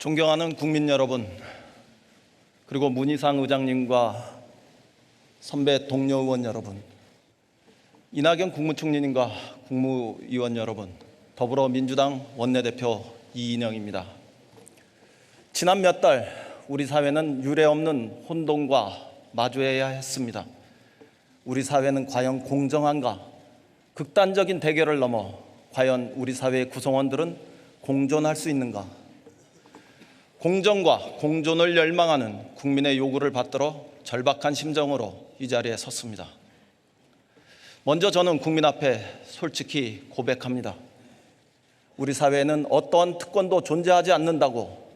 존경하는 국민 여러분, 그리고 문희상 의장님과 선배 동료 의원 여러분, 이낙연 국무총리님과 국무위원 여러분, 더불어민주당 원내대표 이인영입니다. 지난 몇 달 우리 사회는 유례없는 혼돈과 마주해야 했습니다. 우리 사회는 과연 공정한가? 극단적인 대결을 넘어 과연 우리 사회의 구성원들은 공존할 수 있는가? 공정과 공존을 열망하는 국민의 요구를 받들어 절박한 심정으로 이 자리에 섰습니다. 먼저 저는 국민 앞에 솔직히 고백합니다. 우리 사회에는 어떠한 특권도 존재하지 않는다고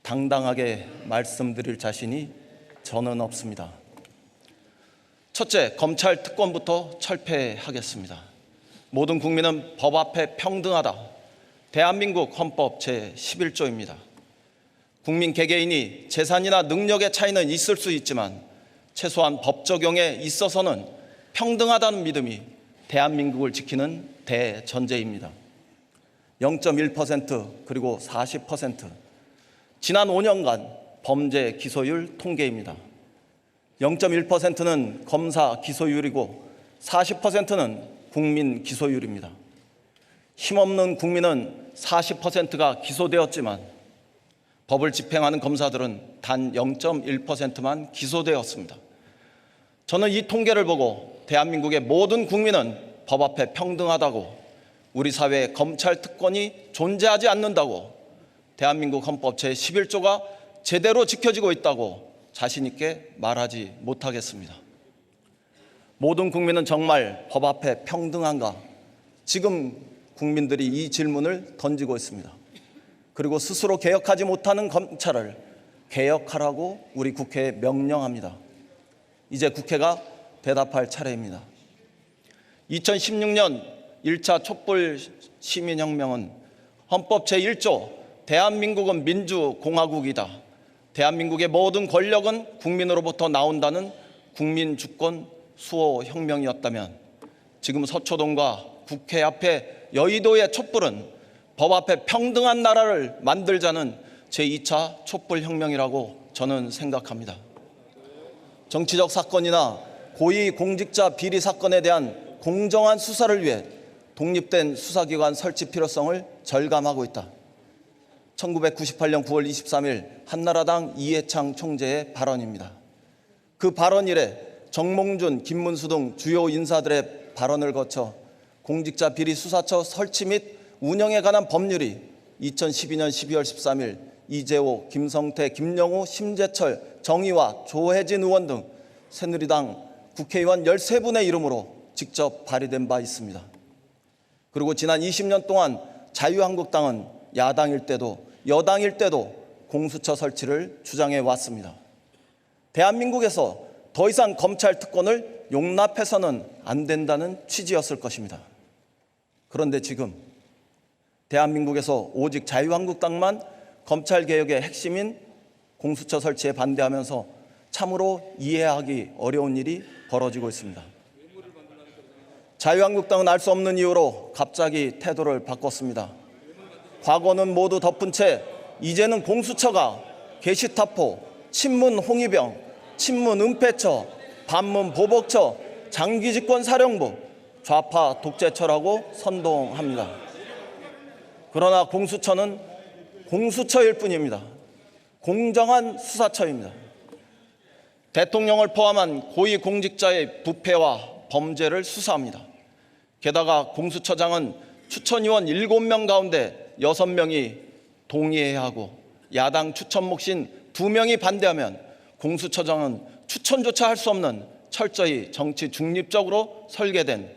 당당하게 말씀드릴 자신이 저는 없습니다. 첫째, 검찰 특권부터 철폐하겠습니다. 모든 국민은 법 앞에 평등하다. 대한민국 헌법 제11조입니다. 국민 개개인이 재산이나 능력의 차이는 있을 수 있지만 최소한 법 적용에 있어서는 평등하다는 믿음이 대한민국을 지키는 대전제입니다. 0.1% 그리고 40%. 지난 5년간 범죄 기소율 통계입니다. 0.1%는 검사 기소율이고 40%는 국민 기소율입니다. 힘없는 국민은 40%가 기소되었지만 법을 집행하는 검사들은 단 0.1%만 기소되었습니다. 저는 이 통계를 보고 대한민국의 모든 국민은 법 앞에 평등하다고, 우리 사회에 검찰 특권이 존재하지 않는다고, 대한민국 헌법 제11조가 제대로 지켜지고 있다고 자신 있게 말하지 못하겠습니다. 모든 국민은 정말 법 앞에 평등한가? 지금 국민들이 이 질문을 던지고 있습니다. 그리고 스스로 개혁하지 못하는 검찰을 개혁하라고 우리 국회에 명령합니다. 이제 국회가 대답할 차례입니다. 2016년 1차 촛불 시민혁명은 헌법 제1조 대한민국은 민주공화국이다. 대한민국의 모든 권력은 국민으로부터 나온다는 국민주권 수호혁명이었다면 지금 서초동과 국회 앞에 여의도의 촛불은 법 앞에 평등한 나라를 만들자는 제2차 촛불혁명이라고 저는 생각합니다. 정치적 사건이나 고위공직자 비리 사건에 대한 공정한 수사를 위해 독립된 수사기관 설치 필요성을 절감하고 있다. 1998년 9월 23일 한나라당 이해창 총재의 발언입니다. 그 발언 이래 정몽준, 김문수 등 주요 인사들의 발언을 거쳐 공직자 비리 수사처 설치 및 운영에 관한 법률이 2012년 12월 13일 이재호, 김성태, 김영우, 심재철, 정의와 조혜진 의원 등 새누리당 국회의원 13분의 이름으로 직접 발의된 바 있습니다. 그리고 지난 20년 동안 자유한국당은 야당일 때도 여당일 때도 공수처 설치를 주장해 왔습니다. 대한민국에서 더 이상 검찰 특권을 용납해서는 안 된다는 취지였을 것입니다. 그런데 지금 대한민국에서 오직 자유한국당만 검찰개혁의 핵심인 공수처 설치에 반대하면서 참으로 이해하기 어려운 일이 벌어지고 있습니다. 자유한국당은 알 수 없는 이유로 갑자기 태도를 바꿨습니다. 과거는 모두 덮은 채 이제는 공수처가 게시타포, 친문 홍위병, 친문 은폐처, 반문 보복처, 장기집권사령부, 좌파 독재처라고 선동합니다. 그러나 공수처는 공수처일 뿐입니다. 공정한 수사처입니다. 대통령을 포함한 고위공직자의 부패와 범죄를 수사합니다. 게다가 공수처장은 추천위원 7명 가운데 6명이 동의해야 하고 야당 추천 몫인 2명이 반대하면 공수처장은 추천조차 할 수 없는 철저히 정치 중립적으로 설계된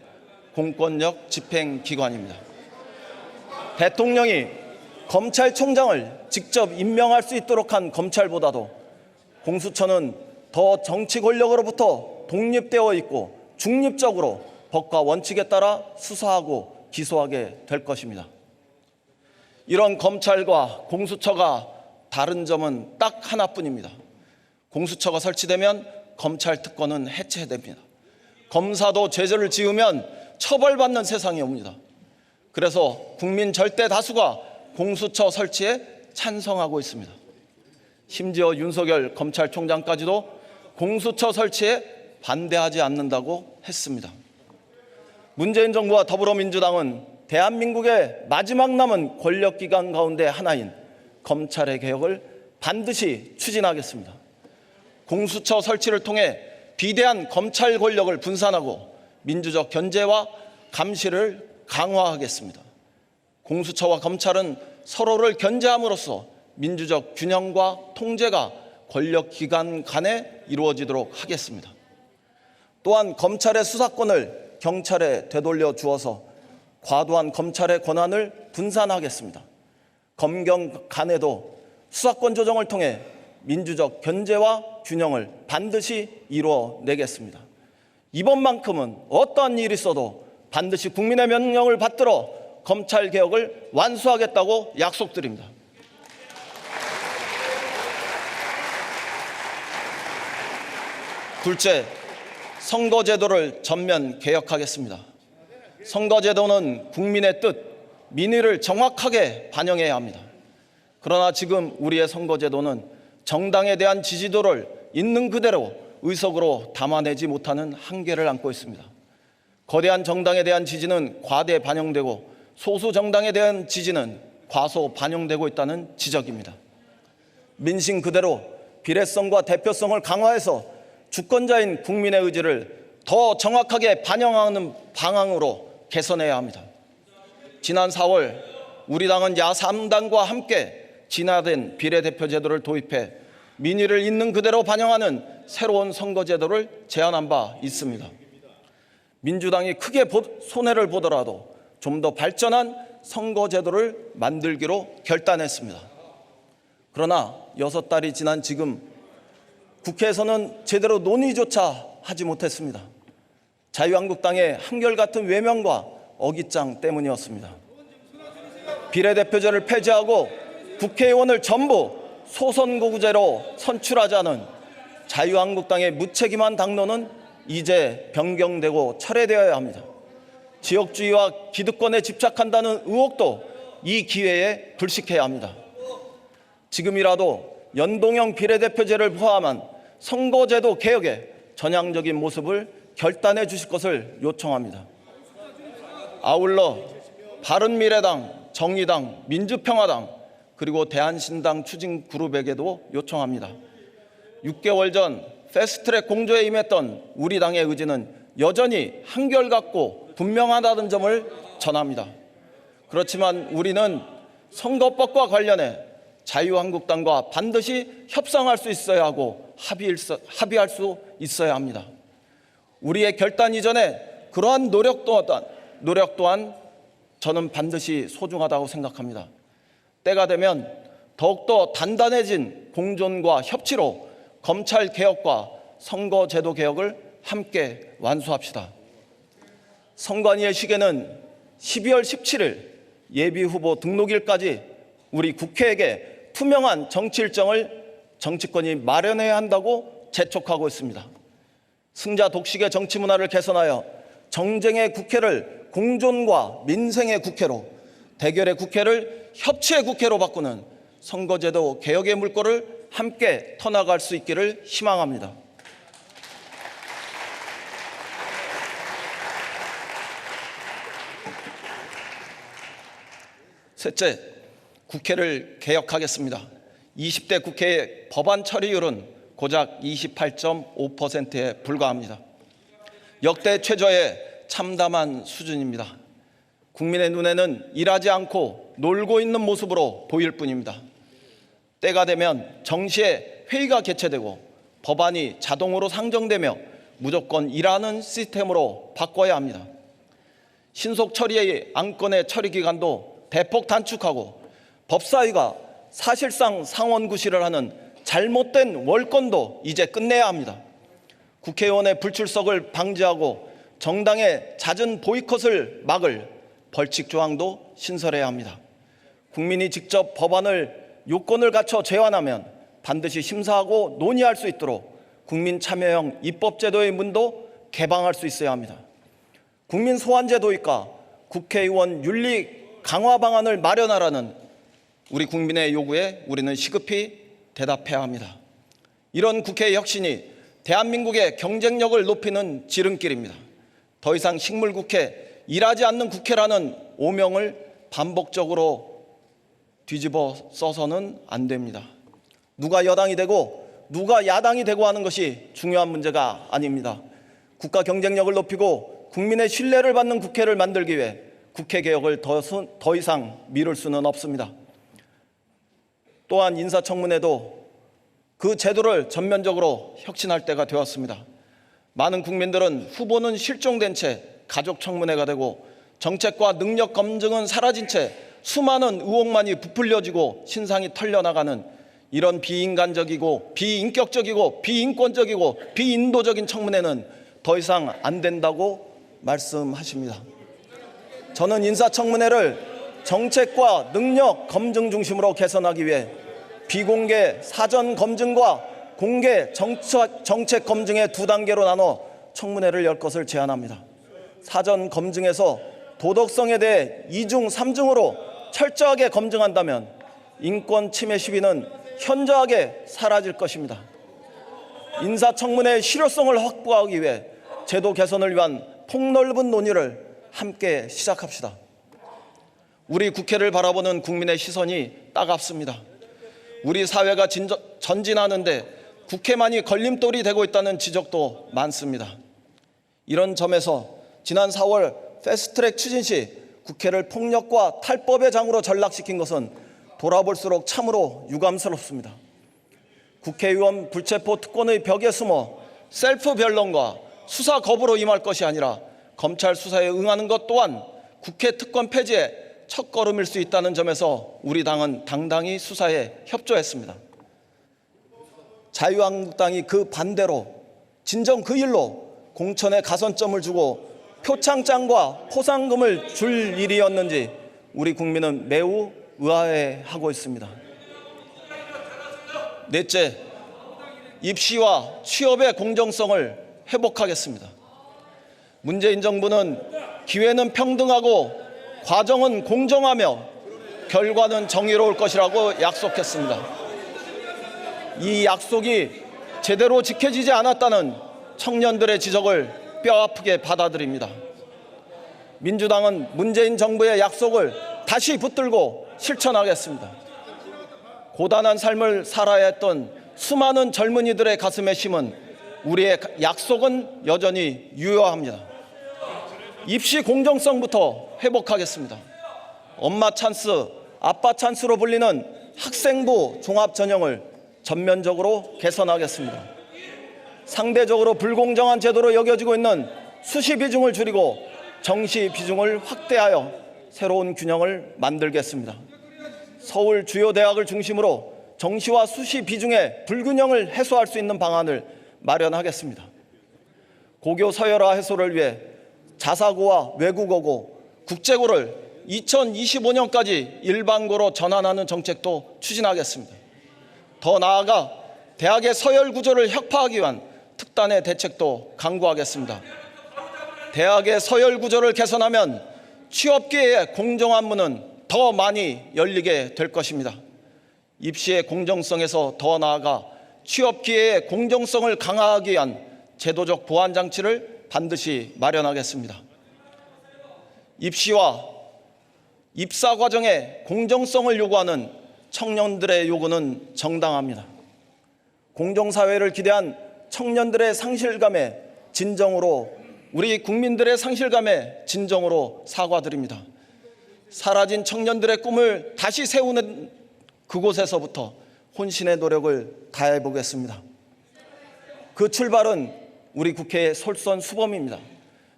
공권력 집행기관입니다. 대통령이 검찰총장을 직접 임명할 수 있도록 한 검찰보다도 공수처는 더 정치 권력으로부터 독립되어 있고 중립적으로 법과 원칙에 따라 수사하고 기소하게 될 것입니다. 이런 검찰과 공수처가 다른 점은 딱 하나뿐입니다. 공수처가 설치되면 검찰 특권은 해체됩니다. 검사도 죄를 지으면 처벌받는 세상이 옵니다. 그래서 국민 절대 다수가 공수처 설치에 찬성하고 있습니다. 심지어 윤석열 검찰총장까지도 공수처 설치에 반대하지 않는다고 했습니다. 문재인 정부와 더불어민주당은 대한민국의 마지막 남은 권력기관 가운데 하나인 검찰의 개혁을 반드시 추진하겠습니다. 공수처 설치를 통해 비대한 검찰 권력을 분산하고 민주적 견제와 감시를 강화하겠습니다. 공수처와 검찰은 서로를 견제함으로써 민주적 균형과 통제가 권력기관 간에 이루어지도록 하겠습니다. 또한 검찰의 수사권을 경찰에 되돌려 주어서 과도한 검찰의 권한을 분산하겠습니다. 검경 간에도 수사권 조정을 통해 민주적 견제와 균형을 반드시 이루어내겠습니다. 이번만큼은 어떠한 일이 있어도 반드시 국민의 명령을 받들어 검찰 개혁을 완수하겠다고 약속드립니다. 둘째, 선거제도를 전면 개혁하겠습니다. 선거제도는 국민의 뜻, 민의를 정확하게 반영해야 합니다. 그러나 지금 우리의 선거제도는 정당에 대한 지지도를 있는 그대로 의석으로 담아내지 못하는 한계를 안고 있습니다. 거대한 정당에 대한 지지는 과대 반영되고 소수 정당에 대한 지지는 과소 반영되고 있다는 지적입니다. 민심 그대로 비례성과 대표성을 강화해서 주권자인 국민의 의지를 더 정확하게 반영하는 방향으로 개선해야 합니다. 지난 4월 우리 당은 야3당과 함께 진화된 비례대표 제도를 도입해 민의를 있는 그대로 반영하는 새로운 선거제도를 제안한 바 있습니다. 민주당이 크게 손해를 보더라도 좀 더 발전한 선거제도를 만들기로 결단했습니다. 그러나 6달이 지난 지금 국회에서는 제대로 논의조차 하지 못했습니다. 자유한국당의 한결같은 외면과 어깃장 때문이었습니다. 비례대표제를 폐지하고 국회의원을 전부 소선거구제로 선출하자는 자유한국당의 무책임한 당론은 이제 변경되고 철회되어야 합니다. 지역주의와 기득권에 집착한다는 의혹도 이 기회에 불식해야 합니다. 지금이라도 연동형 비례대표제를 포함한 선거제도 개혁의 전향적인 모습을 결단해 주실 것을 요청합니다. 아울러 바른미래당, 정의당, 민주평화당 그리고 대한신당 추진그룹에게도 요청합니다. 6개월 전 패스트트랙 공조에 임했던 우리 당의 의지는 여전히 한결같고 분명하다는 점을 전합니다. 그렇지만 우리는 선거법과 관련해 자유한국당과 반드시 협상할 수 있어야 하고 합의할 수 있어야 합니다. 우리의 결단 이전에 그러한 노력 또한 저는 반드시 소중하다고 생각합니다. 때가 되면 더욱더 단단해진 공존과 협치로 검찰 개혁과 선거제도 개혁을 함께 완수합시다. 선관위의 시계는 12월 17일 예비후보 등록일까지 우리 국회에게 투명한 정치 일정을 정치권이 마련해야 한다고 재촉하고 있습니다. 승자 독식의 정치 문화를 개선하여 정쟁의 국회를 공존과 민생의 국회로, 대결의 국회를 협치의 국회로 바꾸는 선거제도 개혁의 물꼬를 함께 터나갈 수 있기를 희망합니다. 셋째, 국회를 개혁하겠습니다. 20대 국회의 법안 처리율은 고작 28.5%에 불과합니다. 역대 최저의 참담한 수준입니다. 국민의 눈에는 일하지 않고 놀고 있는 모습으로 보일 뿐입니다. 때가 되면 정시에 회의가 개최되고 법안이 자동으로 상정되며 무조건 일하는 시스템으로 바꿔야 합니다. 신속 처리의 안건의 처리 기간도 대폭 단축하고 법사위가 사실상 상원구실을 하는 잘못된 월권도 이제 끝내야 합니다. 국회의원의 불출석을 방지하고 정당의 잦은 보이콧을 막을 벌칙 조항도 신설해야 합니다. 국민이 직접 법안을 요건을 갖춰 제안하면 반드시 심사하고 논의할 수 있도록 국민 참여형 입법제도의 문도 개방할 수 있어야 합니다. 국민 소환제 도입과 국회의원 윤리 강화 방안을 마련하라는 우리 국민의 요구에 우리는 시급히 대답해야 합니다. 이런 국회의 혁신이 대한민국의 경쟁력을 높이는 지름길입니다. 더 이상 식물국회, 일하지 않는 국회라는 오명을 반복적으로 뒤집어 써서는 안 됩니다. 누가 여당이 되고 누가 야당이 되고 하는 것이 중요한 문제가 아닙니다. 국가 경쟁력을 높이고 국민의 신뢰를 받는 국회를 만들기 위해 국회 개혁을 더 이상 미룰 수는 없습니다. 또한 인사청문회도 그 제도를 전면적으로 혁신할 때가 되었습니다. 많은 국민들은 후보는 실종된 채 가족청문회가 되고 정책과 능력 검증은 사라진 채 수많은 의혹만이 부풀려지고 신상이 털려나가는 이런 비인간적이고 비인격적이고 비인권적이고 비인도적인 청문회는 더 이상 안 된다고 말씀하십니다. 저는 인사청문회를 정책과 능력 검증 중심으로 개선하기 위해 비공개 사전 검증과 공개 정책 검증의 두 단계로 나눠 청문회를 열 것을 제안합니다. 사전 검증에서 도덕성에 대해 2중, 3중으로 철저하게 검증한다면 인권 침해 시비는 현저하게 사라질 것입니다. 인사청문회의 실효성을 확보하기 위해 제도 개선을 위한 폭넓은 논의를 함께 시작합시다. 우리 국회를 바라보는 국민의 시선이 따갑습니다. 우리 사회가 전진하는데 국회만이 걸림돌이 되고 있다는 지적도 많습니다. 이런 점에서 지난 4월 패스트트랙 추진 시 국회를 폭력과 탈법의 장으로 전락시킨 것은 돌아볼수록 참으로 유감스럽습니다. 국회의원 불체포 특권의 벽에 숨어 셀프 변론과 수사 거부로 임할 것이 아니라 검찰 수사에 응하는 것 또한 국회 특권 폐지의 첫걸음일 수 있다는 점에서 우리 당은 당당히 수사에 협조했습니다. 자유한국당이 그 반대로 진정 그 일로 공천에 가산점을 주고 표창장과 포상금을 줄 일이었는지 우리 국민은 매우 의아해하고 있습니다. 넷째, 입시와 취업의 공정성을 회복하겠습니다. 문재인 정부는 기회는 평등하고 과정은 공정하며 결과는 정의로울 것이라고 약속했습니다. 이 약속이 제대로 지켜지지 않았다는 청년들의 지적을 뼈아프게 받아들입니다. 민주당은 문재인 정부의 약속을 다시 붙들고 실천하겠습니다. 고단한 삶을 살아야 했던 수많은 젊은이들의 가슴에 심은 우리의 약속은 여전히 유효합니다. 입시 공정성부터 회복하겠습니다. 엄마 찬스, 아빠 찬스로 불리는 학생부 종합전형을 전면적으로 개선하겠습니다. 상대적으로 불공정한 제도로 여겨지고 있는 수시 비중을 줄이고 정시 비중을 확대하여 새로운 균형을 만들겠습니다. 서울 주요 대학을 중심으로 정시와 수시 비중의 불균형을 해소할 수 있는 방안을 마련하겠습니다. 고교 서열화 해소를 위해 자사고와 외국어고, 국제고를 2025년까지 일반고로 전환하는 정책도 추진하겠습니다. 더 나아가 대학의 서열 구조를 혁파하기 위한 특단의 대책도 강구하겠습니다. 대학의 서열 구조를 개선하면 취업 기회의 공정한 문은 더 많이 열리게 될 것입니다. 입시의 공정성에서 더 나아가 취업 기회의 공정성을 강화하기 위한 제도적 보완 장치를 반드시 마련하겠습니다. 입시와 입사 과정의 공정성을 요구하는 청년들의 요구는 정당합니다. 공정사회를 기대한 청년들의 상실감에 진정으로, 우리 국민들의 상실감에 진정으로 사과드립니다. 사라진 청년들의 꿈을 다시 세우는 그곳에서부터 혼신의 노력을 다해 보겠습니다. 그 출발은 우리 국회의 솔선수범입니다.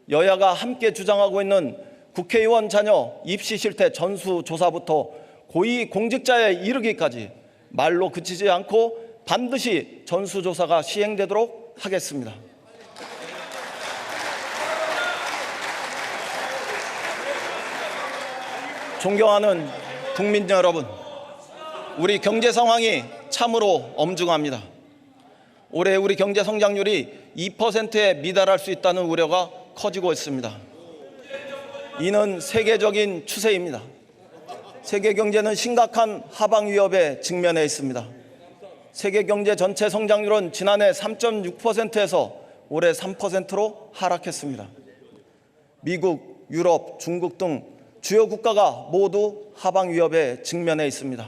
여야가 함께 주장하고 있는 국회의원 자녀 입시 실태 전수조사부터 고위 공직자에 이르기까지 말로 그치지 않고 반드시 전수조사가 시행되도록 하겠습니다. 존경하는 국민 여러분, 우리 경제 상황이 참으로 엄중합니다. 올해 우리 경제 성장률이 2%에 미달할 수 있다는 우려가 커지고 있습니다. 이는 세계적인 추세입니다. 세계 경제는 심각한 하방 위협에 직면해 있습니다. 세계 경제 전체 성장률은 지난해 3.6%에서 올해 3%로 하락했습니다. 미국, 유럽, 중국 등 주요 국가가 모두 하방 위협에 직면해 있습니다.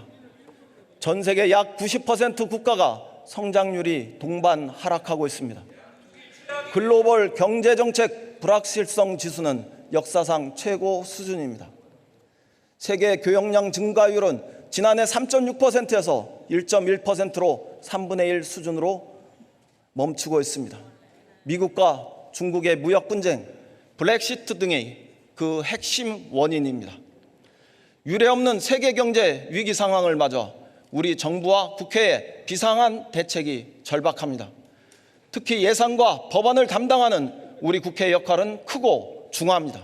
전 세계 약 90% 국가가 성장률이 동반 하락하고 있습니다. 글로벌 경제정책 불확실성 지수는 역사상 최고 수준입니다. 세계 교역량 증가율은 지난해 3.6%에서 1.1%로 3분의 1 수준으로 멈추고 있습니다. 미국과 중국의 무역 분쟁, 브렉시트 등이 그 핵심 원인입니다. 유례없는 세계 경제 위기 상황을 맞아 우리 정부와 국회의 비상한 대책이 절박합니다. 특히 예산과 법안을 담당하는 우리 국회의 역할은 크고 중요합니다.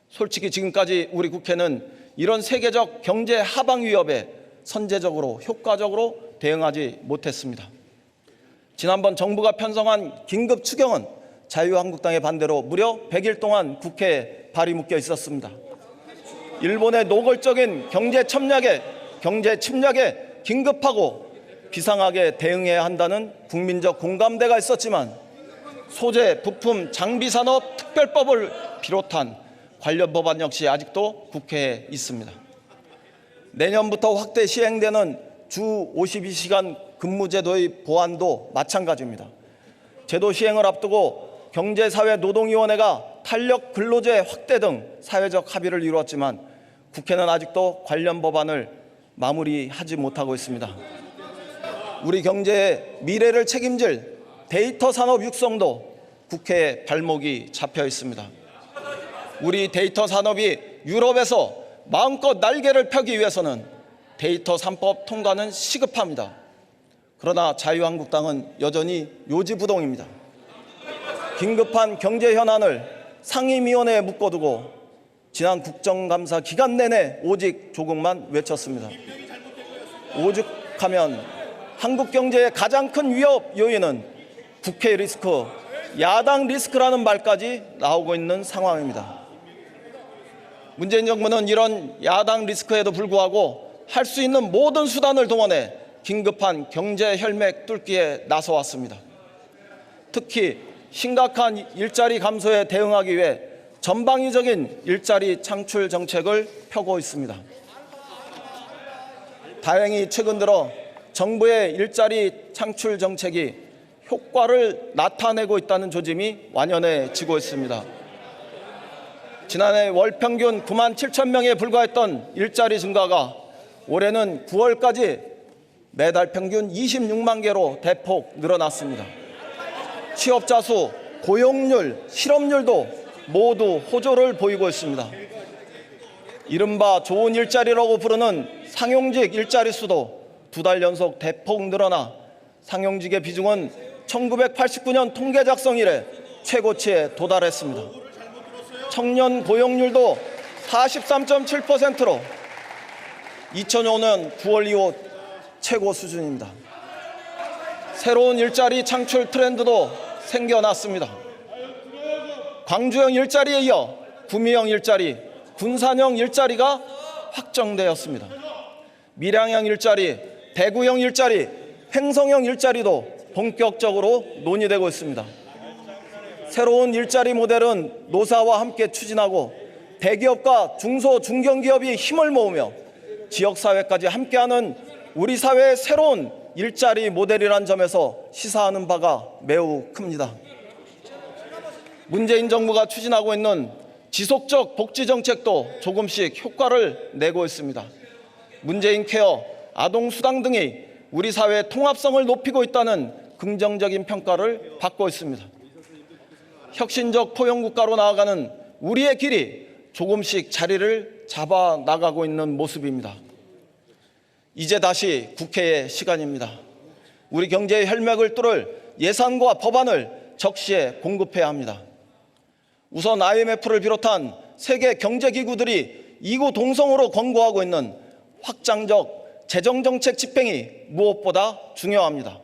솔직히 지금까지 우리 국회는 이런 세계적 경제 하방 위협에 선제적으로 효과적으로 대응하지 못했습니다. 지난번 정부가 편성한 긴급 추경은 자유한국당의 반대로 무려 100일 동안 국회에 발이 묶여 있었습니다. 일본의 노골적인 경제 침략에 긴급하고 비상하게 대응해야 한다는 국민적 공감대가 있었지만 소재, 부품, 장비 산업 특별법을 비롯한 관련 법안 역시 아직도 국회에 있습니다. 내년부터 확대 시행되는 주 52시간 근무제도의 보완도 마찬가지입니다. 제도 시행을 앞두고 경제사회노동위원회가 탄력 근로제 확대 등 사회적 합의를 이루었지만 국회는 아직도 관련 법안을 마무리하지 못하고 있습니다. 우리 경제의 미래를 책임질 데이터 산업 육성도 국회에 발목이 잡혀 있습니다. 우리 데이터 산업이 유럽에서 마음껏 날개를 펴기 위해서는 데이터 3법 통과는 시급합니다. 그러나 자유한국당은 여전히 요지부동입니다. 긴급한 경제 현안을 상임위원회에 묶어두고 지난 국정감사 기간 내내 오직 조국만 외쳤습니다. 오죽하면 한국 경제의 가장 큰 위협 요인은 국회 리스크, 야당 리스크라는 말까지 나오고 있는 상황입니다. 문재인 정부는 이런 야당 리스크에도 불구하고 할 수 있는 모든 수단을 동원해 긴급한 경제 혈맥 뚫기에 나서왔습니다. 특히 심각한 일자리 감소에 대응하기 위해 전방위적인 일자리 창출 정책을 펴고 있습니다. 다행히 최근 들어 정부의 일자리 창출 정책이 효과를 나타내고 있다는 조짐이 완연해지고 있습니다. 지난해 월 평균 9만 7천 명에 불과했던 일자리 증가가 올해는 9월까지 매달 평균 26만 개로 대폭 늘어났습니다. 취업자 수, 고용률, 실업률도 모두 호조를 보이고 있습니다. 이른바 좋은 일자리라고 부르는 상용직 일자리 수도 2달 연속 대폭 늘어나 상용직의 비중은 1989년 통계 작성 이래 최고치에 도달했습니다. 청년 고용률도 43.7%로 2005년 9월 이후 최고 수준입니다. 새로운 일자리 창출 트렌드도 생겨났습니다. 광주형 일자리에 이어 구미형 일자리, 군산형 일자리가 확정되었습니다. 밀양형 일자리, 대구형 일자리, 횡성형 일자리도 본격적으로 논의되고 있습니다. 새로운 일자리 모델은 노사와 함께 추진하고 대기업과 중소, 중견기업이 힘을 모으며 지역사회까지 함께하는 우리 사회의 새로운 일자리 모델이란 점에서 시사하는 바가 매우 큽니다. 문재인 정부가 추진하고 있는 지속적 복지 정책도 조금씩 효과를 내고 있습니다. 문재인 케어, 아동수당 등이 우리 사회의 통합성을 높이고 있다는 긍정적인 평가를 받고 있습니다. 혁신적 포용국가로 나아가는 우리의 길이 조금씩 자리를 잡아 나가고 있는 모습입니다. 이제 다시 국회의 시간입니다. 우리 경제의 혈맥을 뚫을 예산과 법안을 적시에 공급해야 합니다. 우선 IMF를 비롯한 세계 경제기구들이 이구동성으로 권고하고 있는 확장적 재정정책 집행이 무엇보다 중요합니다.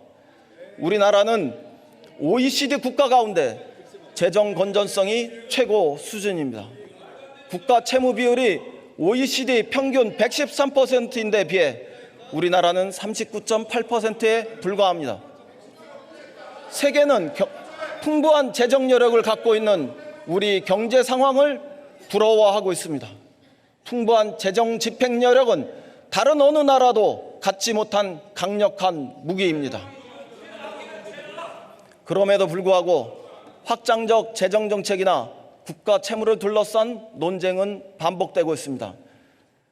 우리나라는 OECD 국가 가운데 재정 건전성이 최고 수준입니다. 국가 채무 비율이 OECD 평균 113%인데 비해 우리나라는 39.8%에 불과합니다. 세계는 풍부한 재정 여력을 갖고 있는 우리 경제 상황을 부러워하고 있습니다. 풍부한 재정 집행 여력은 다른 어느 나라도 갖지 못한 강력한 무기입니다. 그럼에도 불구하고 확장적 재정 정책이나 국가 채무를 둘러싼 논쟁은 반복되고 있습니다.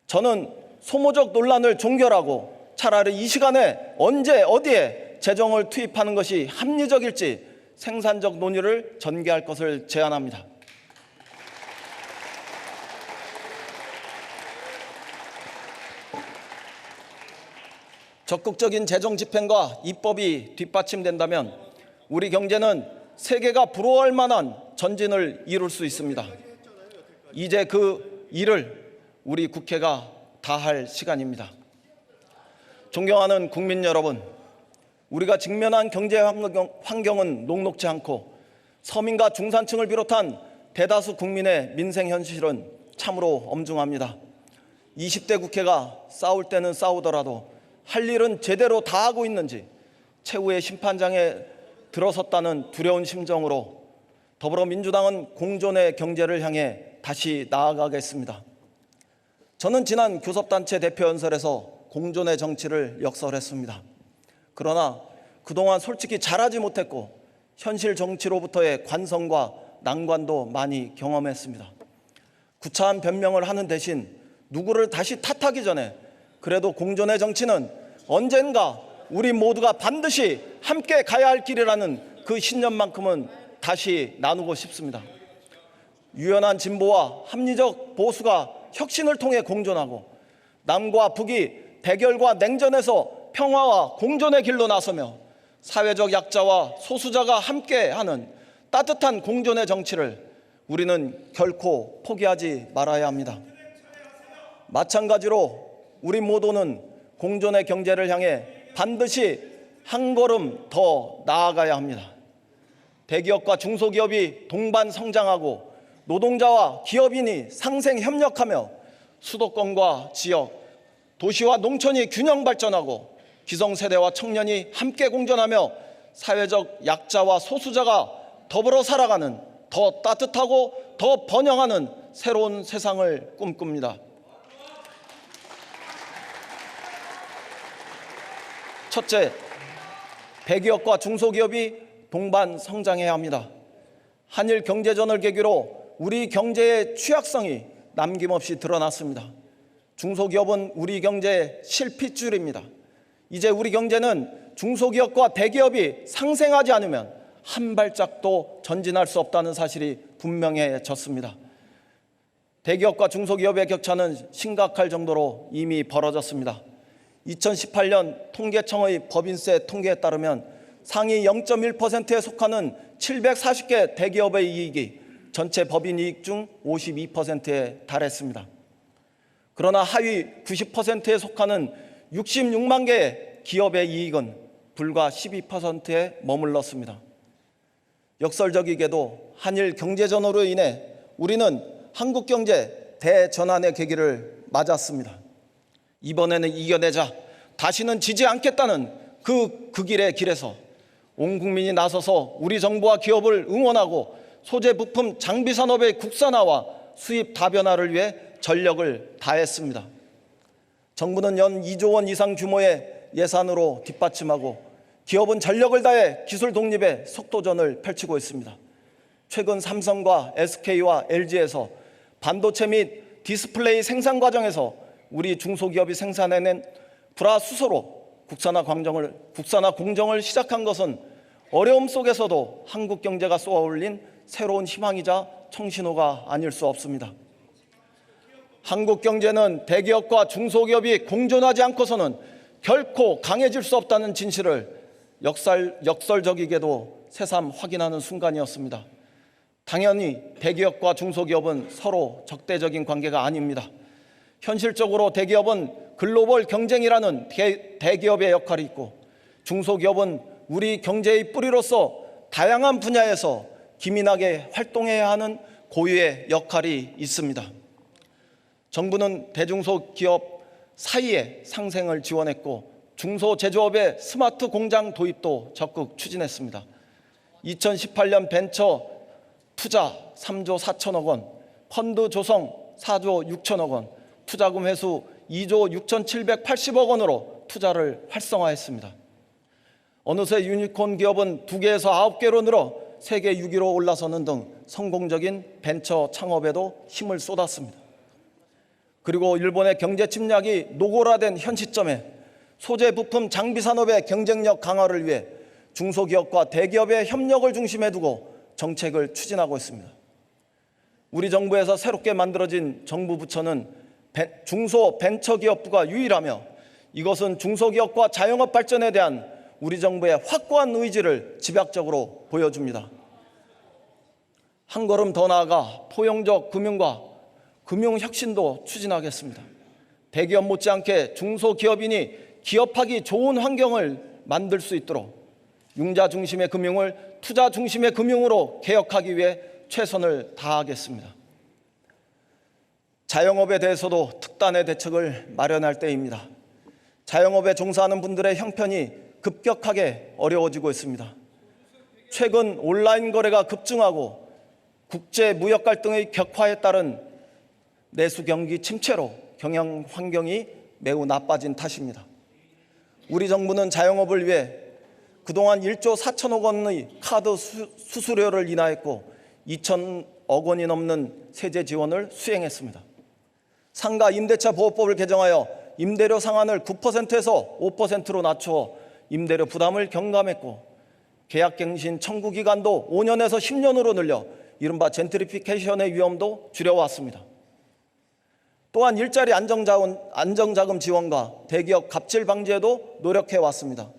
저는 소모적 논란을 종결하고 차라리 이 시간에 언제 어디에 재정을 투입하는 것이 합리적일지 생산적 논의를 전개할 것을 제안합니다. 적극적인 재정 집행과 입법이 뒷받침된다면 우리 경제는 세계가 부러워할 만한 전진을 이룰 수 있습니다. 이제 그 일을 우리 국회가 다할 시간입니다. 존경하는 국민 여러분, 우리가 직면한 경제 환경은 녹록지 않고 서민과 중산층을 비롯한 대다수 국민의 민생 현실은 참으로 엄중합니다. 20대 국회가 싸울 때는 싸우더라도 할 일은 제대로 다 하고 있는지 최후의 심판장에 들어섰다는 두려운 심정으로 더불어민주당은 공존의 경제를 향해 다시 나아가겠습니다. 저는 지난 교섭단체 대표연설에서 공존의 정치를 역설했습니다. 그러나 그동안 솔직히 잘하지 못했고 현실 정치로부터의 관성과 난관도 많이 경험했습니다. 구차한 변명을 하는 대신 누구를 다시 탓하기 전에 그래도 공존의 정치는 언젠가 우리 모두가 반드시 함께 가야 할 길이라는 그 신념만큼은 다시 나누고 싶습니다. 유연한 진보와 합리적 보수가 혁신을 통해 공존하고 남과 북이 대결과 냉전에서 평화와 공존의 길로 나서며 사회적 약자와 소수자가 함께하는 따뜻한 공존의 정치를 우리는 결코 포기하지 말아야 합니다. 마찬가지로 우리 모두는 공존의 경제를 향해 반드시 한 걸음 더 나아가야 합니다. 대기업과 중소기업이 동반 성장하고 노동자와 기업인이 상생 협력하며 수도권과 지역, 도시와 농촌이 균형 발전하고 기성세대와 청년이 함께 공존하며 사회적 약자와 소수자가 더불어 살아가는 더 따뜻하고 더 번영하는 새로운 세상을 꿈꿉니다. 첫째, 대기업과 중소기업이 동반 성장해야 합니다. 한일 경제전을 계기로 우리 경제의 취약성이 남김없이 드러났습니다. 중소기업은 우리 경제의 실핏줄입니다. 이제 우리 경제는 중소기업과 대기업이 상생하지 않으면 한 발짝도 전진할 수 없다는 사실이 분명해졌습니다. 대기업과 중소기업의 격차는 심각할 정도로 이미 벌어졌습니다. 2018년 통계청의 법인세 통계에 따르면 상위 0.1%에 속하는 740개 대기업의 이익이 전체 법인 이익 중 52%에 달했습니다. 그러나 하위 90%에 속하는 66만 개의 기업의 이익은 불과 12%에 머물렀습니다. 역설적이게도 한일 경제전으로 인해 우리는 한국 경제 대전환의 계기를 맞았습니다. 이번에는 이겨내자, 다시는 지지 않겠다는 그 길의 길에서 온 국민이 나서서 우리 정부와 기업을 응원하고 소재 부품 장비 산업의 국산화와 수입 다변화를 위해 전력을 다했습니다. 정부는 연 2조 원 이상 규모의 예산으로 뒷받침하고 기업은 전력을 다해 기술 독립의 속도전을 펼치고 있습니다. 최근 삼성과 SK와 LG에서 반도체 및 디스플레이 생산 과정에서 우리 중소기업이 생산해낸 불화수소로 국산화 공정을 시작한 것은 어려움 속에서도 한국 경제가 쏘아올린 새로운 희망이자 청신호가 아닐 수 없습니다. 한국 경제는 대기업과 중소기업이 공존하지 않고서는 결코 강해질 수 없다는 진실을 역설적이게도 새삼 확인하는 순간이었습니다. 당연히 대기업과 중소기업은 서로 적대적인 관계가 아닙니다. 현실적으로 대기업은 글로벌 경쟁이라는 대기업의 역할이 있고 중소기업은 우리 경제의 뿌리로서 다양한 분야에서 기민하게 활동해야 하는 고유의 역할이 있습니다. 정부는 대중소기업 사이의 상생을 지원했고 중소제조업의 스마트 공장 도입도 적극 추진했습니다. 2018년 벤처 투자 3조 4천억 원, 펀드 조성 4조 6천억 원, 투자금 회수 2조 6,780억 원으로 투자를 활성화했습니다. 어느새 유니콘 기업은 2개에서 9개로 늘어 세계 6위로 올라서는 등 성공적인 벤처 창업에도 힘을 쏟았습니다. 그리고 일본의 경제 침략이 노골화된 현 시점에 소재 부품 장비 산업의 경쟁력 강화를 위해 중소기업과 대기업의 협력을 중심에 두고 정책을 추진하고 있습니다. 우리 정부에서 새롭게 만들어진 정부 부처는 중소벤처기업부가 유일하며 이것은 중소기업과 자영업 발전에 대한 우리 정부의 확고한 의지를 집약적으로 보여줍니다. 한 걸음 더 나아가 포용적 금융과 금융혁신도 추진하겠습니다. 대기업 못지않게 중소기업인이 기업하기 좋은 환경을 만들 수 있도록 융자 중심의 금융을 투자 중심의 금융으로 개혁하기 위해 최선을 다하겠습니다. 자영업에 대해서도 특단의 대책을 마련할 때입니다. 자영업에 종사하는 분들의 형편이 급격하게 어려워지고 있습니다. 최근 온라인 거래가 급증하고 국제 무역 갈등의 격화에 따른 내수 경기 침체로 경영 환경이 매우 나빠진 탓입니다. 우리 정부는 자영업을 위해 그동안 1조 4천억 원의 카드 수수료를 인하했고 2천억 원이 넘는 세제 지원을 수행했습니다. 상가 임대차 보호법을 개정하여 임대료 상한을 9%에서 5%로 낮추어 임대료 부담을 경감했고 계약갱신 청구 기간도 5년에서 10년으로 늘려 이른바 젠트리피케이션의 위험도 줄여왔습니다. 또한 일자리 안정자금 지원과 대기업 갑질 방지에도 노력해왔습니다.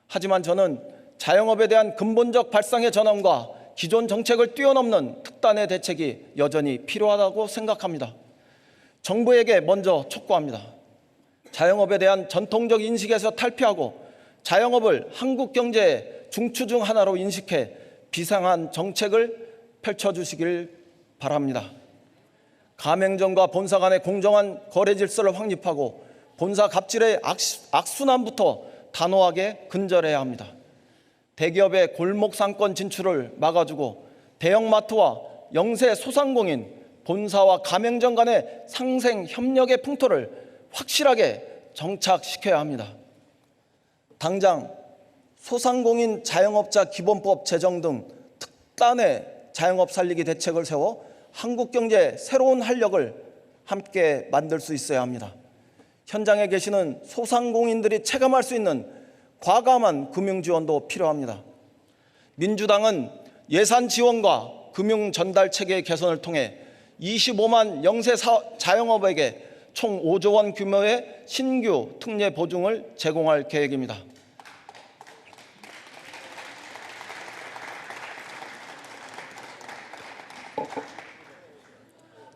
하지만 저는 자영업에 대한 근본적 발상의 전환과 기존 정책을 뛰어넘는 특단의 대책이 여전히 필요하다고 생각합니다. 정부에게 먼저 촉구합니다. 자영업에 대한 전통적 인식에서 탈피하고 자영업을 한국 경제의 중추 중 하나로 인식해 비상한 정책을 펼쳐주시길 바랍니다. 가맹점과 본사 간의 공정한 거래 질서를 확립하고 본사 갑질의 악순환부터 단호하게 근절해야 합니다. 대기업의 골목 상권 진출을 막아주고 대형마트와 영세 소상공인, 본사와 가맹점 간의 상생 협력의 풍토를 확실하게 정착시켜야 합니다. 당장 소상공인 자영업자 기본법 제정 등 특단의 자영업 살리기 대책을 세워 한국 경제의 새로운 활력을 함께 만들 수 있어야 합니다. 현장에 계시는 소상공인들이 체감할 수 있는 과감한 금융 지원도 필요합니다. 민주당은 예산 지원과 금융 전달 체계 개선을 통해 25만 영세 자영업에게 총 5조 원 규모의 신규 특례 보증을 제공할 계획입니다.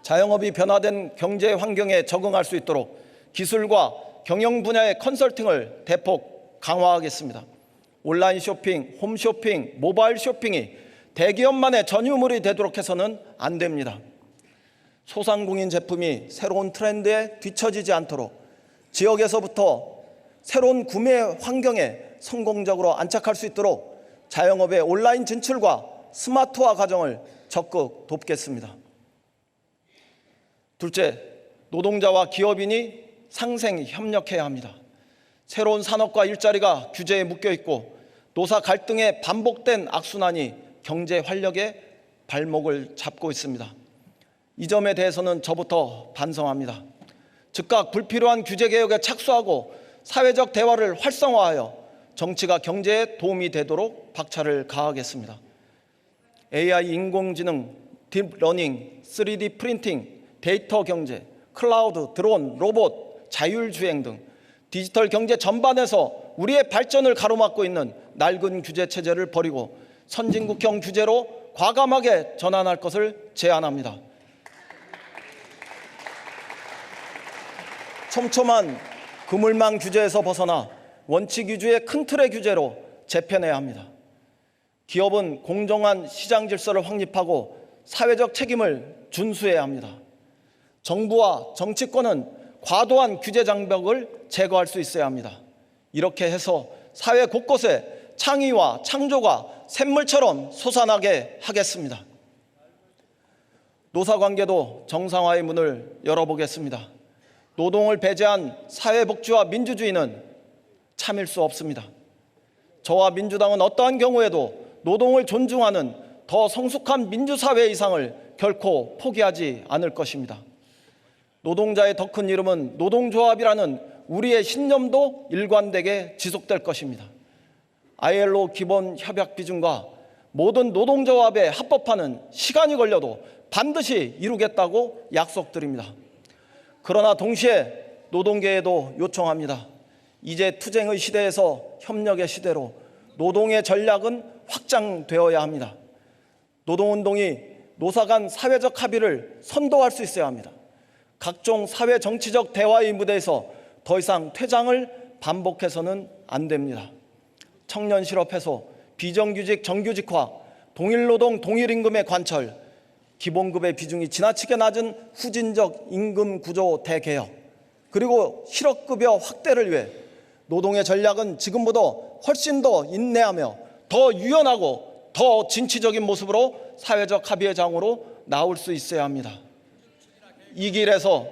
자영업이 변화된 경제 환경에 적응할 수 있도록 기술과 경영 분야의 컨설팅을 대폭 강화하겠습니다. 온라인 쇼핑, 홈쇼핑, 모바일 쇼핑이 대기업만의 전유물이 되도록 해서는 안 됩니다. 소상공인 제품이 새로운 트렌드에 뒤처지지 않도록 지역에서부터 새로운 구매 환경에 성공적으로 안착할 수 있도록 자영업의 온라인 진출과 스마트화 과정을 적극 돕겠습니다. 둘째, 노동자와 기업인이 상생 협력해야 합니다. 새로운 산업과 일자리가 규제에 묶여 있고 노사 갈등의 반복된 악순환이 경제 활력의 발목을 잡고 있습니다. 이 점에 대해서는 저부터 반성합니다. 즉각 불필요한 규제 개혁에 착수하고 사회적 대화를 활성화하여 정치가 경제에 도움이 되도록 박차를 가하겠습니다. AI, 인공지능, 딥러닝, 3D 프린팅, 데이터 경제, 클라우드, 드론, 로봇, 자율주행 등 디지털 경제 전반에서 우리의 발전을 가로막고 있는 낡은 규제 체제를 버리고 선진국형 규제로 과감하게 전환할 것을 제안합니다. 촘촘한 그물망 규제에서 벗어나 원칙 위주의 큰 틀의 규제로 재편해야 합니다. 기업은 공정한 시장 질서를 확립하고 사회적 책임을 준수해야 합니다. 정부와 정치권은 과도한 규제 장벽을 제거할 수 있어야 합니다. 이렇게 해서 사회 곳곳에 창의와 창조가 샘물처럼 솟아나게 하겠습니다. 노사관계도 정상화의 문을 열어보겠습니다. 노동을 배제한 사회복지와 민주주의는 참을 수 없습니다. 저와 민주당은 어떠한 경우에도 노동을 존중하는 더 성숙한 민주사회 이상을 결코 포기하지 않을 것입니다. 노동자의 더 큰 이름은 노동조합이라는 우리의 신념도 일관되게 지속될 것입니다. ILO 기본 협약 비준과 모든 노동조합에 합법화는 시간이 걸려도 반드시 이루겠다고 약속드립니다. 그러나 동시에 노동계에도 요청합니다. 이제 투쟁의 시대에서 협력의 시대로 노동의 전략은 확장되어야 합니다. 노동운동이 노사 간 사회적 합의를 선도할 수 있어야 합니다. 각종 사회 정치적 대화의 무대에서 더 이상 퇴장을 반복해서는 안 됩니다. 청년 실업 해소, 비정규직 정규직화, 동일노동 동일임금의 관철, 기본급의 비중이 지나치게 낮은 후진적 임금 구조 대개혁, 그리고 실업급여 확대를 위해 노동의 전략은 지금보다 훨씬 더 인내하며 더 유연하고 더 진취적인 모습으로 사회적 합의의 장으로 나올 수 있어야 합니다. 이 길에서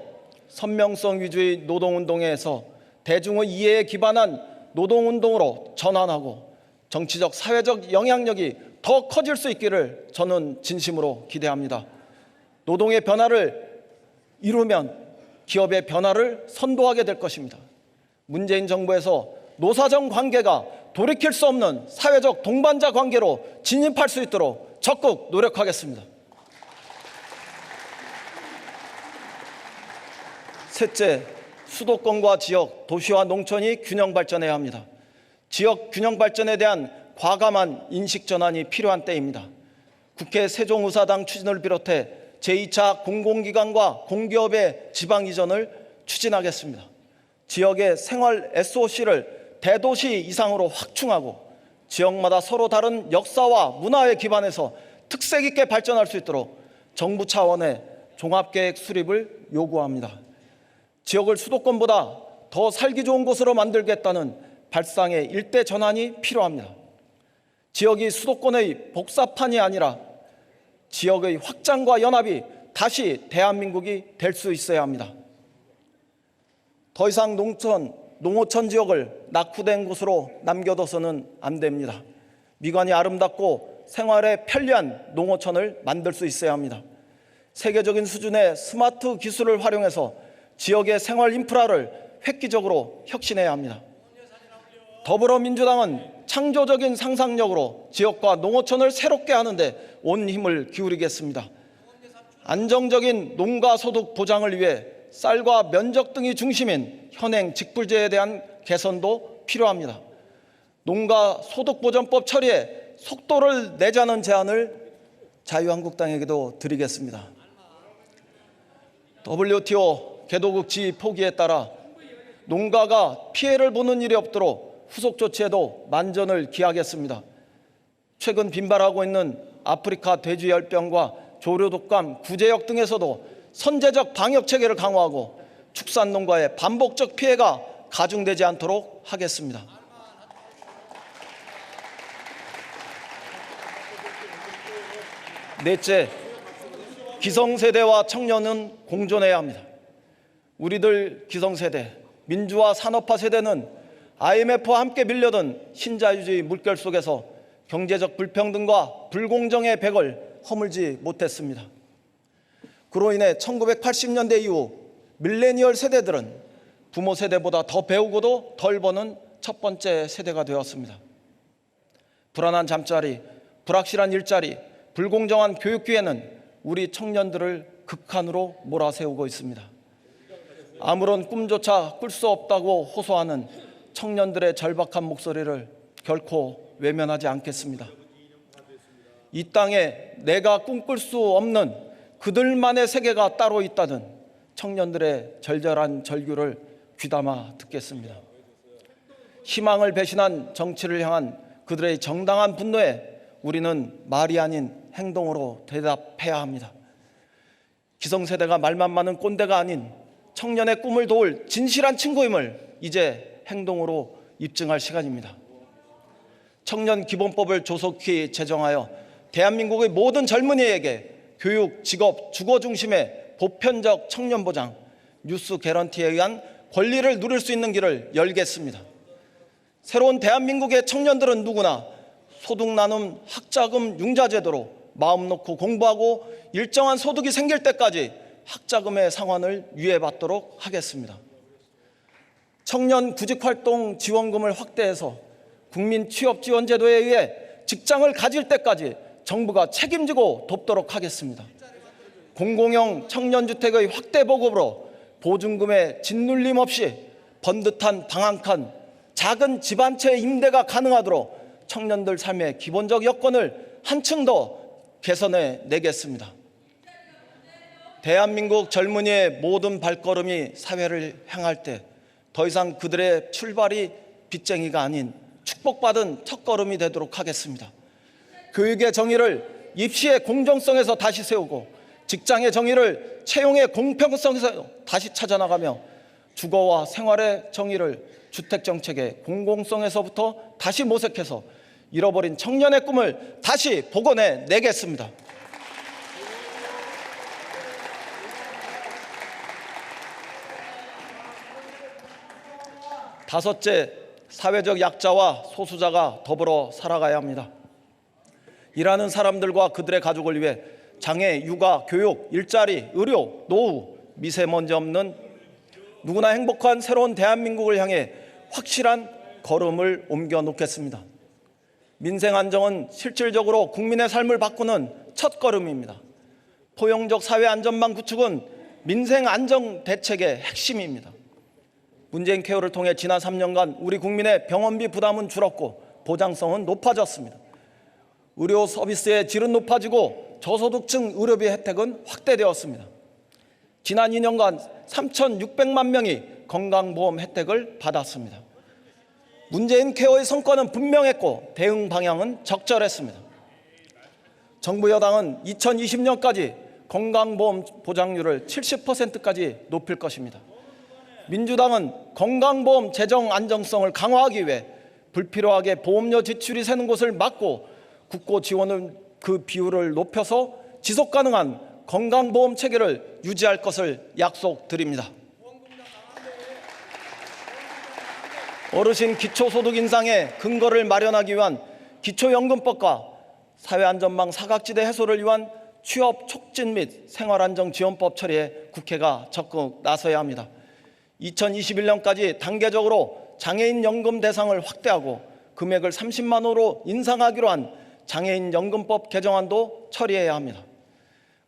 선명성 위주의 노동운동에서 대중의 이해에 기반한 노동운동으로 전환하고 정치적 사회적 영향력이 더 커질 수 있기를 저는 진심으로 기대합니다. 노동의 변화를 이루면 기업의 변화를 선도하게 될 것입니다. 문재인 정부에서 노사정 관계가 돌이킬 수 없는 사회적 동반자 관계로 진입할 수 있도록 적극 노력하겠습니다. 셋째, 수도권과 지역, 도시와 농촌이 균형 발전해야 합니다. 지역 균형 발전에 대한 과감한 인식 전환이 필요한 때입니다. 국회 세종의사당 추진을 비롯해 제2차 공공기관과 공기업의 지방 이전을 추진하겠습니다. 지역의 생활 SOC를 대도시 이상으로 확충하고 지역마다 서로 다른 역사와 문화에 기반해서 특색 있게 발전할 수 있도록 정부 차원의 종합계획 수립을 요구합니다. 지역을 수도권보다 더 살기 좋은 곳으로 만들겠다는 발상의 일대 전환이 필요합니다. 지역이 수도권의 복사판이 아니라 지역의 확장과 연합이 다시 대한민국이 될 수 있어야 합니다. 더 이상 농어촌 지역을 낙후된 곳으로 남겨둬서는 안 됩니다. 미관이 아름답고 생활에 편리한 농어촌을 만들 수 있어야 합니다. 세계적인 수준의 스마트 기술을 활용해서 지역의 생활 인프라를 획기적으로 혁신해야 합니다. 더불어민주당은 창조적인 상상력으로 지역과 농어촌을 새롭게 하는데 온 힘을 기울이겠습니다. 안정적인 농가 소득 보장을 위해 쌀과 면적 등이 중심인 현행 직불제에 대한 개선도 필요합니다. 농가 소득보전법 처리에 속도를 내자는 제안을 자유한국당에게도 드리겠습니다. WTO 개도국 지위 포기에 따라 농가가 피해를 보는 일이 없도록 후속 조치에도 만전을 기하겠습니다. 최근 빈발하고 있는 아프리카 돼지열병과 조류독감, 구제역 등에서도 선제적 방역 체계를 강화하고 축산농가의 반복적 피해가 가중되지 않도록 하겠습니다. 넷째, 기성세대와 청년은 공존해야 합니다. 우리들 기성세대, 민주화 산업화 세대는 IMF와 함께 밀려든 신자유주의 물결 속에서 경제적 불평등과 불공정의 벽을 허물지 못했습니다. 그로 인해 1980년대 이후 밀레니얼 세대들은 부모 세대보다 더 배우고도 덜 버는 첫 번째 세대가 되었습니다. 불안한 잠자리, 불확실한 일자리, 불공정한 교육 기회는 우리 청년들을 극한으로 몰아세우고 있습니다. 아무런 꿈조차 꿀 수 없다고 호소하는 청년들의 절박한 목소리를 결코 외면하지 않겠습니다. 이 땅에 내가 꿈꿀 수 없는 그들만의 세계가 따로 있다는 청년들의 절절한 절규를 귀담아 듣겠습니다. 희망을 배신한 정치를 향한 그들의 정당한 분노에 우리는 말이 아닌 행동으로 대답해야 합니다. 기성세대가 말만 많은 꼰대가 아닌 청년의 꿈을 도울 진실한 친구임을 이제 행동으로 입증할 시간입니다. 청년 기본법을 조속히 제정하여 대한민국의 모든 젊은이에게 교육, 직업, 주거 중심의 보편적 청년 보장, 뉴스 개런티에 의한 권리를 누릴 수 있는 길을 열겠습니다. 새로운 대한민국의 청년들은 누구나 소득 나눔 학자금 융자 제도로 마음 놓고 공부하고 일정한 소득이 생길 때까지 학자금의 상환을 유예받도록 하겠습니다. 청년 구직활동 지원금을 확대해서 국민 취업지원제도에 의해 직장을 가질 때까지 정부가 책임지고 돕도록 하겠습니다. 공공형 청년주택의 확대 보급으로 보증금의 짓눌림 없이 번듯한 방 한 칸, 작은 집 한 채 임대가 가능하도록 청년들 삶의 기본적 여건을 한층 더 개선해 내겠습니다. 대한민국 젊은이의 모든 발걸음이 사회를 향할 때 더 이상 그들의 출발이 빚쟁이가 아닌 축복받은 첫걸음이 되도록 하겠습니다. 교육의 정의를 입시의 공정성에서 다시 세우고 직장의 정의를 채용의 공평성에서 다시 찾아나가며 주거와 생활의 정의를 주택정책의 공공성에서부터 다시 모색해서 잃어버린 청년의 꿈을 다시 복원해 내겠습니다. 다섯째, 사회적 약자와 소수자가 더불어 살아가야 합니다. 일하는 사람들과 그들의 가족을 위해 장애, 육아, 교육, 일자리, 의료, 노후, 미세먼지 없는 누구나 행복한 새로운 대한민국을 향해 확실한 걸음을 옮겨 놓겠습니다. 민생 안정은 실질적으로 국민의 삶을 바꾸는 첫 걸음입니다. 포용적 사회 안전망 구축은 민생 안정 대책의 핵심입니다. 문재인 케어를 통해 지난 3년간 우리 국민의 병원비 부담은 줄었고 보장성은 높아졌습니다. 의료 서비스의 질은 높아지고 저소득층 의료비 혜택은 확대되었습니다. 지난 2년간 3,600만 명이 건강보험 혜택을 받았습니다. 문재인 케어의 성과는 분명했고 대응 방향은 적절했습니다. 정부 여당은 2020년까지 건강보험 보장률을 70%까지 높일 것입니다. 민주당은 건강보험 재정 안정성을 강화하기 위해 불필요하게 보험료 지출이 새는 곳을 막고 국고 지원을 그 비율을 높여서 지속 가능한 건강보험 체계를 유지할 것을 약속드립니다. 어르신 기초소득 인상의 근거를 마련하기 위한 기초연금법과 사회안전망 사각지대 해소를 위한 취업 촉진 및 생활안정지원법 처리에 국회가 적극 나서야 합니다. 2021년까지 단계적으로 장애인 연금 대상을 확대하고 금액을 30만 원으로 인상하기로 한 장애인 연금법 개정안도 처리해야 합니다.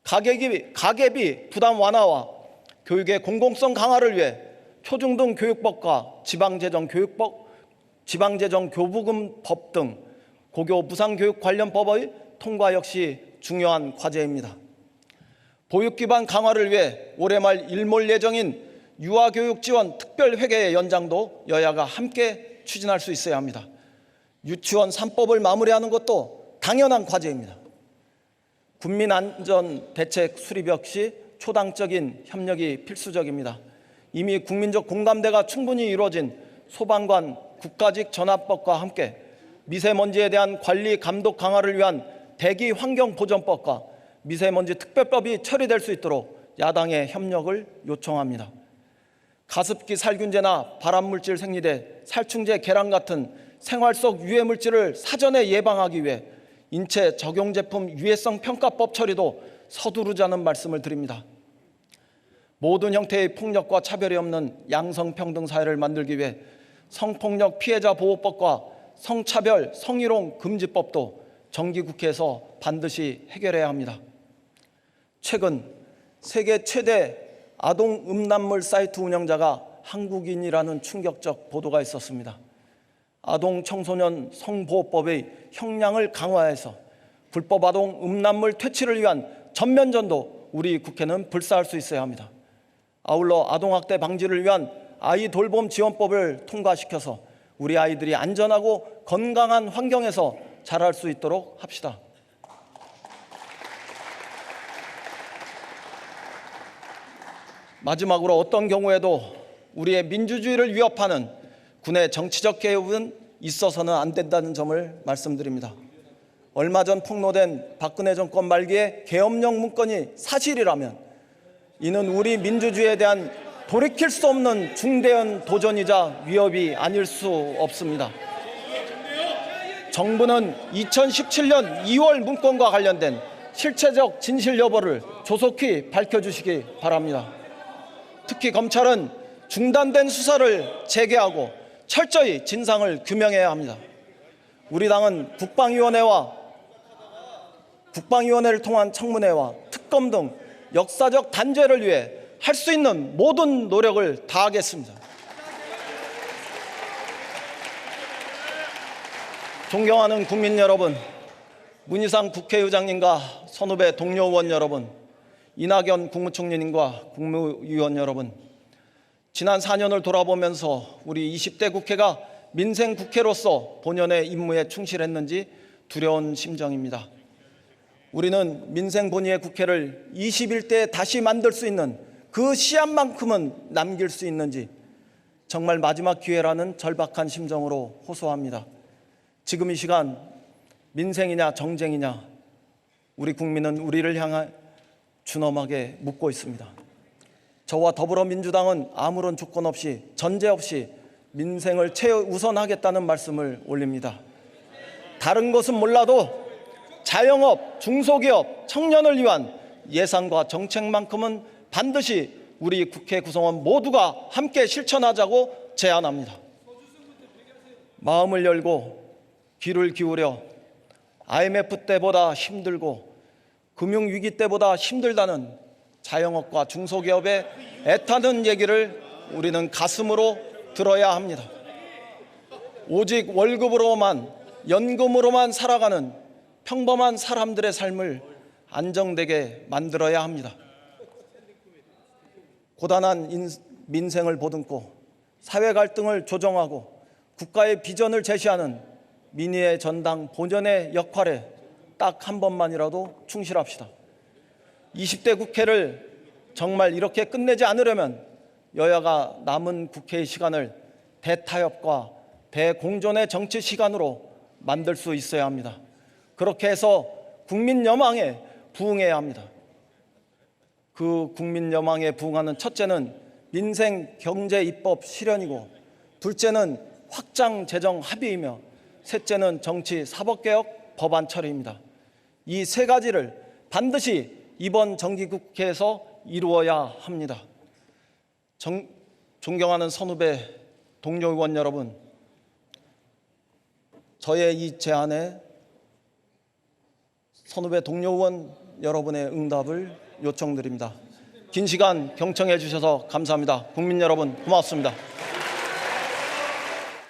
가계비 부담 완화와 교육의 공공성 강화를 위해 초중등 교육법과 지방재정 교부금법 등 고교 무상교육 관련 법의 통과 역시 중요한 과제입니다. 보육 기반 강화를 위해 올해 말 일몰 예정인 유아교육 지원 특별회계의 연장도 여야가 함께 추진할 수 있어야 합니다. 유치원 3법을 마무리하는 것도 당연한 과제입니다. 국민안전대책 수립 역시 초당적인 협력이 필수적입니다. 이미 국민적 공감대가 충분히 이루어진 소방관 국가직 전환법과 함께 미세먼지에 대한 관리 감독 강화를 위한 대기환경보전법과 미세먼지 특별법이 처리될 수 있도록 야당의 협력을 요청합니다. 가습기 살균제나 발암물질 생리대, 살충제, 계란 같은 생활 속 유해물질을 사전에 예방하기 위해 인체 적용제품 유해성 평가법 처리도 서두르자는 말씀을 드립니다. 모든 형태의 폭력과 차별이 없는 양성평등 사회를 만들기 위해 성폭력 피해자 보호법과 성차별, 성희롱 금지법도 정기국회에서 반드시 해결해야 합니다. 최근 세계 최대 아동 음란물 사이트 운영자가 한국인이라는 충격적 보도가 있었습니다. 아동 청소년 성보호법의 형량을 강화해서 불법 아동 음란물 퇴치를 위한 전면전도 우리 국회는 불사할 수 있어야 합니다. 아울러 아동학대 방지를 위한 아이 돌봄 지원법을 통과시켜서 우리 아이들이 안전하고 건강한 환경에서 자랄 수 있도록 합시다. 마지막으로 어떤 경우에도 우리의 민주주의를 위협하는 군의 정치적 개입은 있어서는 안 된다는 점을 말씀드립니다. 얼마 전 폭로된 박근혜 정권 말기의 계엄령 문건이 사실이라면 이는 우리 민주주의에 대한 돌이킬 수 없는 중대한 도전이자 위협이 아닐 수 없습니다. 정부는 2017년 2월 문건과 관련된 실체적 진실 여부를 조속히 밝혀주시기 바랍니다. 특히 검찰은 중단된 수사를 재개하고 철저히 진상을 규명해야 합니다. 우리 당은 국방위원회를 통한 청문회와 특검 등 역사적 단죄를 위해 할 수 있는 모든 노력을 다하겠습니다. 존경하는 국민 여러분, 문희상 국회의장님과 선후배 동료 의원 여러분, 이낙연 국무총리님과 국무위원 여러분, 지난 4년을 돌아보면서 우리 20대 국회가 민생 국회로서 본연의 임무에 충실했는지 두려운 심정입니다. 우리는 민생 본위의 국회를 21대에 다시 만들 수 있는 그 씨앗만큼은 남길 수 있는지 정말 마지막 기회라는 절박한 심정으로 호소합니다. 지금 이 시간 민생이냐 정쟁이냐 우리 국민은 우리를 향해 준엄하게 묻고 있습니다. 저와 더불어민주당은 아무런 조건 없이 전제 없이 민생을 최우선하겠다는 말씀을 올립니다. 다른 것은 몰라도 자영업, 중소기업, 청년을 위한 예산과 정책만큼은 반드시 우리 국회 구성원 모두가 함께 실천하자고 제안합니다. 마음을 열고 귀를 기울여 IMF 때보다 힘들고 금융위기 때보다 힘들다는 자영업과 중소기업의 애타는 얘기를 우리는 가슴으로 들어야 합니다. 오직 월급으로만, 연금으로만 살아가는 평범한 사람들의 삶을 안정되게 만들어야 합니다. 고단한 민생을 보듬고 사회 갈등을 조정하고 국가의 비전을 제시하는 민의의 전당 본연의 역할에 딱 한 번만이라도 충실합시다. 20대 국회를 정말 이렇게 끝내지 않으려면 여야가 남은 국회의 시간을 대타협과 대공존의 정치 시간으로 만들 수 있어야 합니다. 그렇게 해서 국민 여망에 부응해야 합니다. 그 국민 여망에 부응하는 첫째는 민생 경제 입법 실현이고, 둘째는 확장 재정 합의이며, 셋째는 정치 사법개혁 법안 처리입니다. 이 세 가지를 반드시 이번 정기국회에서 이루어야 합니다. 존경하는 선후배 동료 의원 여러분, 저의 이 제안에 선후배 동료 의원 여러분의 응답을 요청드립니다. 긴 시간 경청해 주셔서 감사합니다. 국민 여러분 고맙습니다.